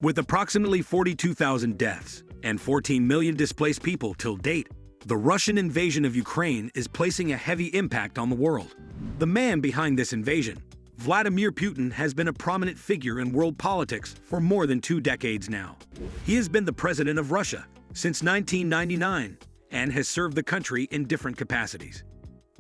With approximately 42,000 deaths and 14 million displaced people till date, the Russian invasion of Ukraine is placing a heavy impact on the world. The man behind this invasion, Vladimir Putin, has been a prominent figure in world politics for more than 2 decades now. He has been the president of Russia since 1999 and has served the country in different capacities.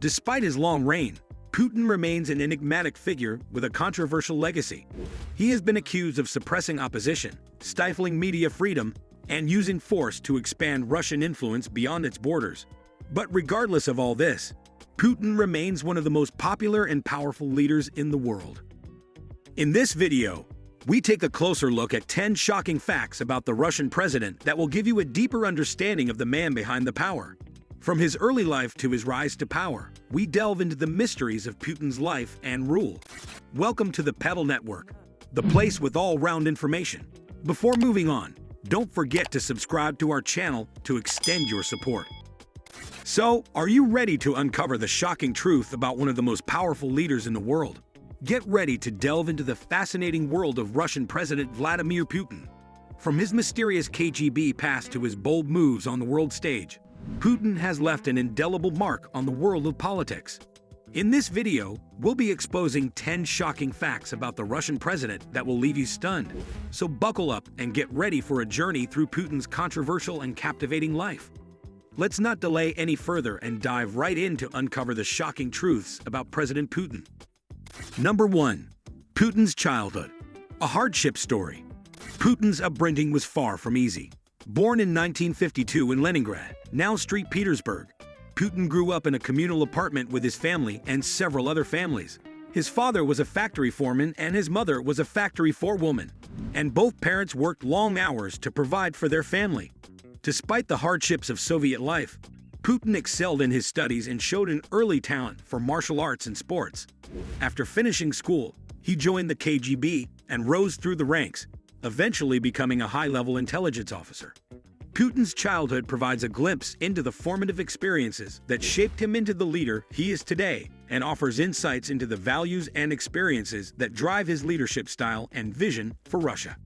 Despite his long reign, Putin remains an enigmatic figure with a controversial legacy. He has been accused of suppressing opposition, stifling media freedom, and using force to expand Russian influence beyond its borders. But regardless of all this, Putin remains one of the most popular and powerful leaders in the world. In this video, we take a closer look at 10 shocking facts about the Russian president that will give you a deeper understanding of the man behind the power. From his early life to his rise to power, we delve into the mysteries of Putin's life and rule. Welcome to the Pedal Network, the place with all-round information. Before moving on, don't forget to subscribe to our channel to extend your support. So, are you ready to uncover the shocking truth about one of the most powerful leaders in the world? Get ready to delve into the fascinating world of Russian President Vladimir Putin. From his mysterious KGB past to his bold moves on the world stage, Putin has left an indelible mark on the world of politics. In this video, we'll be exposing 10 shocking facts about the Russian president that will leave you stunned. So buckle up and get ready for a journey through Putin's controversial and captivating life. Let's not delay any further and dive right in to uncover the shocking truths about President Putin. Number 1. Putin's childhood. A hardship story. Putin's upbringing was far from easy. Born in 1952 in Leningrad, now St. Petersburg, Putin grew up in a communal apartment with his family and several other families. His father was a factory foreman and his mother was a factory forewoman, and both parents worked long hours to provide for their family. Despite the hardships of Soviet life, Putin excelled in his studies and showed an early talent for martial arts and sports. After finishing school, he joined the KGB and rose through the ranks, eventually becoming a high-level intelligence officer. Putin's childhood provides a glimpse into the formative experiences that shaped him into the leader he is today and offers insights into the values and experiences that drive his leadership style and vision for Russia.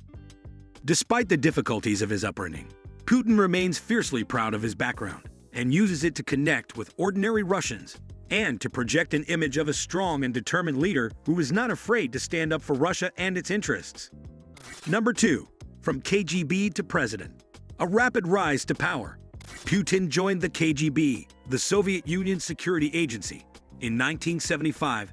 Despite the difficulties of his upbringing, Putin remains fiercely proud of his background and uses it to connect with ordinary Russians and to project an image of a strong and determined leader who is not afraid to stand up for Russia and its interests. Number 2. From KGB to President. A rapid rise to power. Putin joined the KGB, the Soviet Union's security agency, in 1975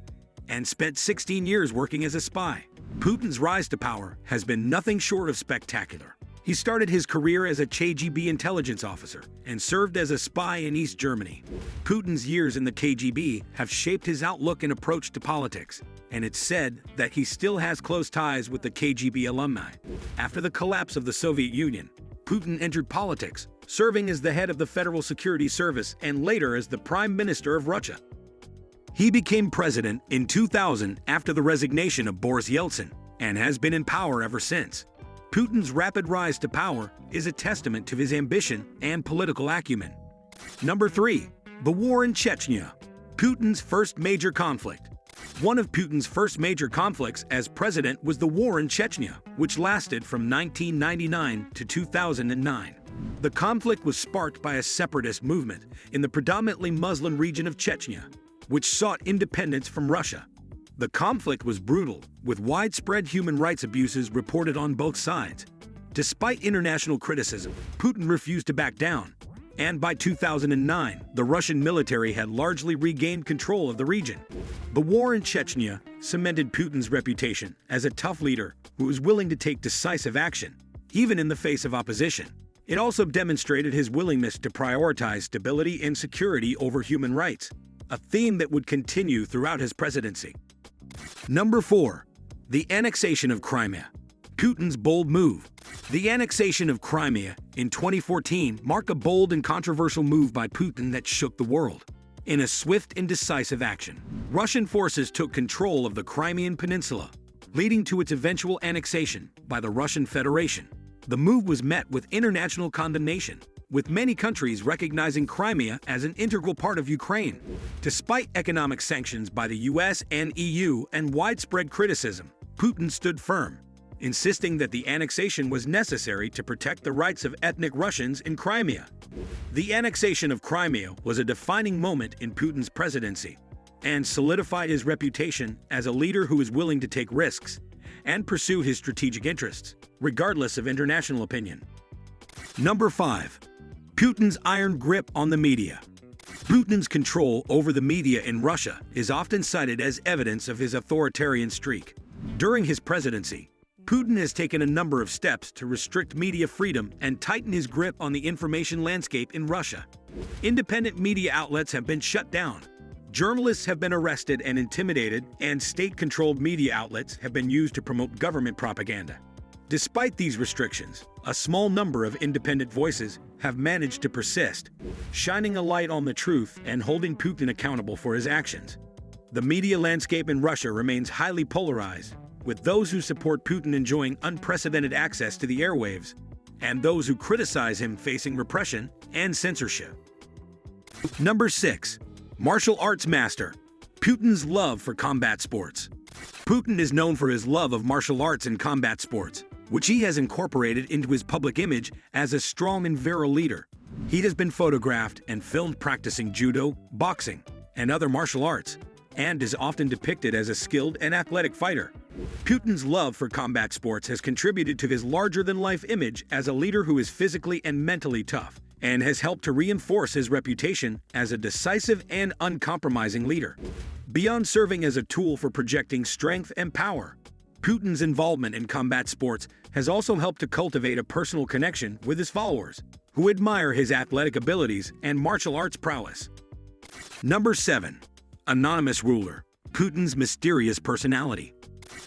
and spent 16 years working as a spy. Putin's rise to power has been nothing short of spectacular. He started his career as a KGB intelligence officer and served as a spy in East Germany. Putin's years in the KGB have shaped his outlook and approach to politics, and it's said that he still has close ties with the KGB alumni. After the collapse of the Soviet Union, Putin entered politics, serving as the head of the Federal Security Service and later as the Prime Minister of Russia. He became president in 2000 after the resignation of Boris Yeltsin and has been in power ever since. Putin's rapid rise to power is a testament to his ambition and political acumen. Number 3. The war in Chechnya. Putin's first major conflict. One of Putin's first major conflicts as president was the war in Chechnya, which lasted from 1999 to 2009. The conflict was sparked by a separatist movement in the predominantly Muslim region of Chechnya, which sought independence from Russia. The conflict was brutal, with widespread human rights abuses reported on both sides. Despite international criticism, Putin refused to back down, and by 2009, the Russian military had largely regained control of the region. The war in Chechnya cemented Putin's reputation as a tough leader who was willing to take decisive action, even in the face of opposition. It also demonstrated his willingness to prioritize stability and security over human rights, a theme that would continue throughout his presidency. Number 4. The Annexation of Crimea. Putin's bold move. The annexation of Crimea in 2014 marked a bold and controversial move by Putin that shook the world. In a swift and decisive action, Russian forces took control of the Crimean Peninsula, leading to its eventual annexation by the Russian Federation. The move was met with international condemnation, with many countries recognizing Crimea as an integral part of Ukraine. Despite economic sanctions by the US and EU and widespread criticism, Putin stood firm. insisting that the annexation was necessary to protect the rights of ethnic Russians in Crimea. The annexation of Crimea was a defining moment in Putin's presidency and solidified his reputation as a leader who is willing to take risks and pursue his strategic interests, regardless of international opinion. Number 5. Putin's iron grip on the media. Putin's control over the media in Russia is often cited as evidence of his authoritarian streak. During his presidency, Putin has taken a number of steps to restrict media freedom and tighten his grip on the information landscape in Russia. Independent media outlets have been shut down, journalists have been arrested and intimidated, and state-controlled media outlets have been used to promote government propaganda. Despite these restrictions, a small number of independent voices have managed to persist, shining a light on the truth and holding Putin accountable for his actions. The media landscape in Russia remains highly polarized, with those who support Putin enjoying unprecedented access to the airwaves, and those who criticize him facing repression and censorship. Number 6. Martial arts master. Putin's love for combat sports. Putin is known for his love of martial arts and combat sports, which he has incorporated into his public image as a strong and virile leader. He has been photographed and filmed practicing judo, boxing, and other martial arts, and is often depicted as a skilled and athletic fighter. Putin's love for combat sports has contributed to his larger-than-life image as a leader who is physically and mentally tough, and has helped to reinforce his reputation as a decisive and uncompromising leader. Beyond serving as a tool for projecting strength and power, Putin's involvement in combat sports has also helped to cultivate a personal connection with his followers, who admire his athletic abilities and martial arts prowess. Number 7. Anonymous ruler. Putin's mysterious personality.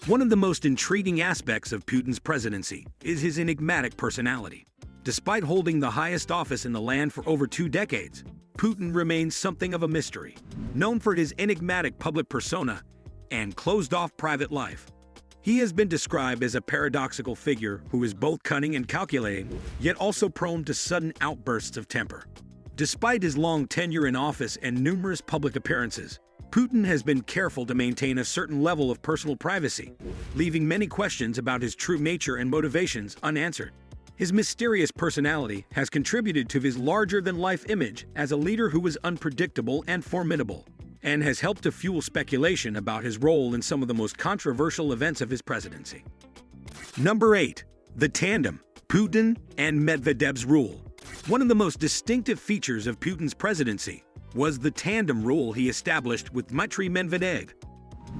One of the most intriguing aspects of Putin's presidency is his enigmatic personality. Despite holding the highest office in the land for over 2 decades, Putin remains something of a mystery, known for his enigmatic public persona and closed-off private life. He has been described as a paradoxical figure who is both cunning and calculating, yet also prone to sudden outbursts of temper. Despite his long tenure in office and numerous public appearances, Putin has been careful to maintain a certain level of personal privacy, leaving many questions about his true nature and motivations unanswered. His mysterious personality has contributed to his larger-than-life image as a leader who is unpredictable and formidable, and has helped to fuel speculation about his role in some of the most controversial events of his presidency. Number 8. The Tandem. Putin and Medvedev's rule. One of the most distinctive features of Putin's presidency was the tandem rule he established with Dmitry Medvedev.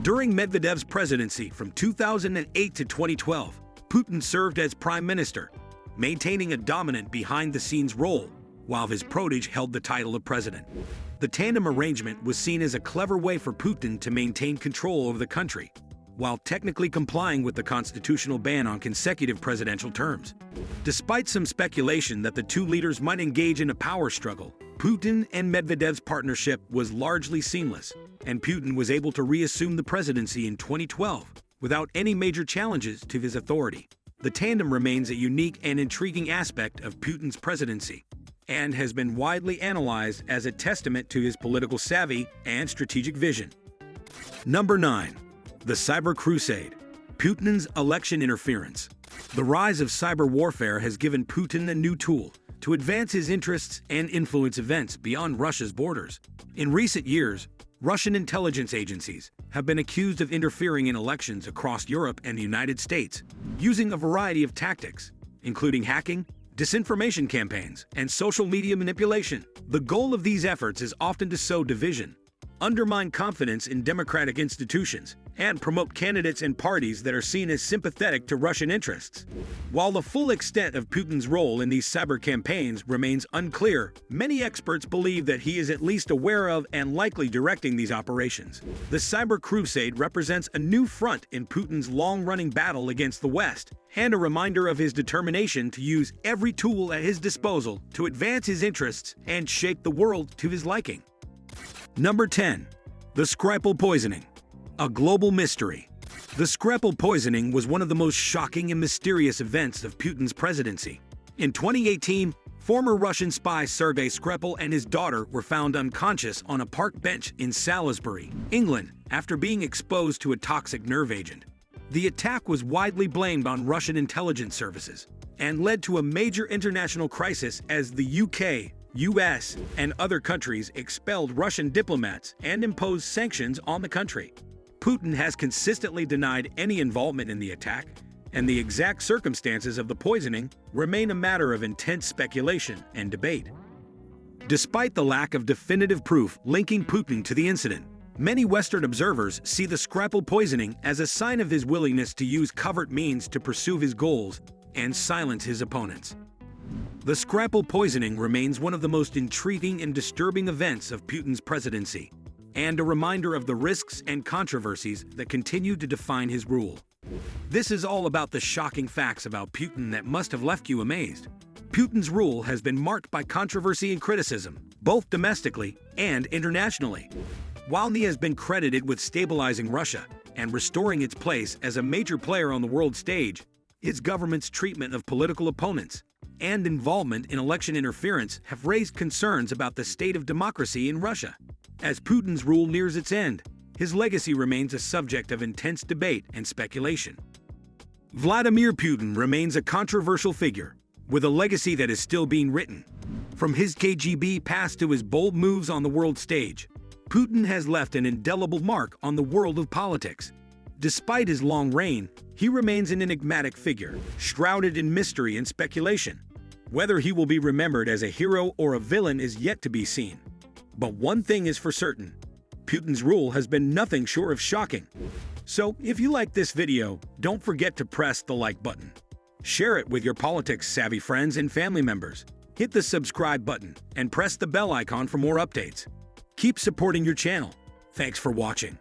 During Medvedev's presidency from 2008 to 2012, Putin served as prime minister, maintaining a dominant behind-the-scenes role, while his protege held the title of president. The tandem arrangement was seen as a clever way for Putin to maintain control over the country, while technically complying with the constitutional ban on consecutive presidential terms. Despite some speculation that the two leaders might engage in a power struggle, Putin and Medvedev's partnership was largely seamless, and Putin was able to reassume the presidency in 2012 without any major challenges to his authority. The tandem remains a unique and intriguing aspect of Putin's presidency, and has been widely analyzed as a testament to his political savvy and strategic vision. Number 9. The Cyber Crusade. Putin's election interference. The rise of cyber warfare has given Putin a new tool to advance his interests and influence events beyond Russia's borders. In recent years, Russian intelligence agencies have been accused of interfering in elections across Europe and the United States, using a variety of tactics, including hacking, disinformation campaigns, and social media manipulation. The goal of these efforts is often to sow division, undermine confidence in democratic institutions, and promote candidates and parties that are seen as sympathetic to Russian interests. While the full extent of Putin's role in these cyber campaigns remains unclear, many experts believe that he is at least aware of and likely directing these operations. The Cyber Crusade represents a new front in Putin's long-running battle against the West, and a reminder of his determination to use every tool at his disposal to advance his interests and shape the world to his liking. Number 10. The Skripal Poisoning. A global mystery. The Skripal Poisoning was one of the most shocking and mysterious events of Putin's presidency. In 2018, former Russian spy Sergei Skripal and his daughter were found unconscious on a park bench in Salisbury, England, after being exposed to a toxic nerve agent. The attack was widely blamed on Russian intelligence services and led to a major international crisis as the UK, US, and other countries expelled Russian diplomats and imposed sanctions on the country. Putin has consistently denied any involvement in the attack, and the exact circumstances of the poisoning remain a matter of intense speculation and debate. Despite the lack of definitive proof linking Putin to the incident, many Western observers see the Skripal poisoning as a sign of his willingness to use covert means to pursue his goals and silence his opponents. The Skripal poisoning remains one of the most intriguing and disturbing events of Putin's presidency, and a reminder of the risks and controversies that continue to define his rule. This is all about the shocking facts about Putin that must have left you amazed. Putin's rule has been marked by controversy and criticism, both domestically and internationally. While he has been credited with stabilizing Russia and restoring its place as a major player on the world stage, his government's treatment of political opponents and involvement in election interference have raised concerns about the state of democracy in Russia. As Putin's rule nears its end, his legacy remains a subject of intense debate and speculation. Vladimir Putin remains a controversial figure, with a legacy that is still being written. From his KGB past to his bold moves on the world stage, Putin has left an indelible mark on the world of politics. Despite his long reign, he remains an enigmatic figure, shrouded in mystery and speculation. Whether he will be remembered as a hero or a villain is yet to be seen. But one thing is for certain: Putin's rule has been nothing short of shocking. So, if you like this video, don't forget to press the like button. Share it with your politics-savvy friends and family members. Hit the subscribe button and press the bell icon for more updates. Keep supporting your channel. Thanks for watching.